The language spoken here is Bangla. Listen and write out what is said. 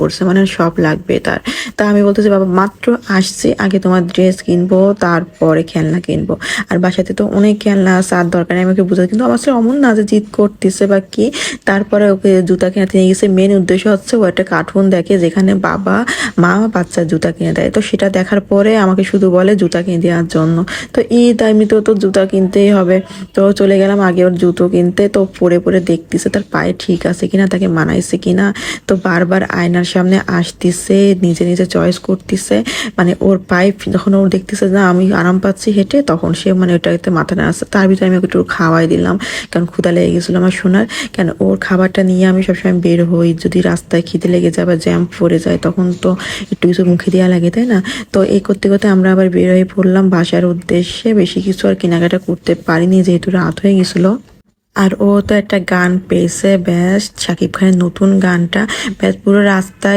পড়ছে, মানে সব লাগবে তার। তা আমি বলতেছি বাবা মাত্র আসছি, আগে তোমার ড্রেস কিনবো তারপরে খেলনা কিনবো, আর বাসাতে তো অনেক খেলনা আছে আর দরকার নেই আমাকে বুঝাতে। কিন্তু আমার সাথে অমন না যে জিদ করতেছে বা কি। তারপরে ওকে জুতা কিনাতে নিয়ে গেছে, মেন উদ্দেশ্য হচ্ছে ও একটা কার্টুন দেখে যেখানে বাবা মা বাচ্চার জুতা কিনে দেয়, তো সেটা দেখার পরে আমাকে শুধু বলে জুতা কিনে দেওয়ার জন্য। তো ঈদ এমনিতেও তো জুতা কিনতেই হবে। তো চলে গেলাম আগে ওর জুতো কিনতে, তো পরে পরে দেখতেছে তার পায়ে ঠিক আছে কিনা, তাকে মানাইছে কিনা। তো বারবার আয়নার সামনে আসতেছে, নিজে নিজে চয়েস করতেছে, মানে ওর পায়ে যখন ওর দেখতেছে না আমি আরাম পাচ্ছি হেঁটে, তখন সে মানে ওটাতে মাথা নাড়াচ্ছে। তার ভিতরে আমি ওকে একটু খাওয়াই দিলাম, কারণ ক্ষুধা লেগে গেছিলো আমার সোনার। কেন ওর খাবারটা নিয়ে আমি সবসময় বের হই, যদি রাস্তায় খিদে লেগে যায় বা জ্যাম পড়ে যায় তখন তো একটু কিছু মুখে দেওয়া লাগে, তাই না? তো এই করতে করতে আমরা আবার বের হয়ে পড়লাম বাসার উদ্দেশ্যে। বেশি কিছু আর কেনাকাটা করতে পারিনি যেহেতু রাত হয়ে গেছিলো। আর ও তো একটা গান পেয়েছে, ব্যাস শাকিব খানের নতুন গানটা, ব্যাস পুরো রাস্তায়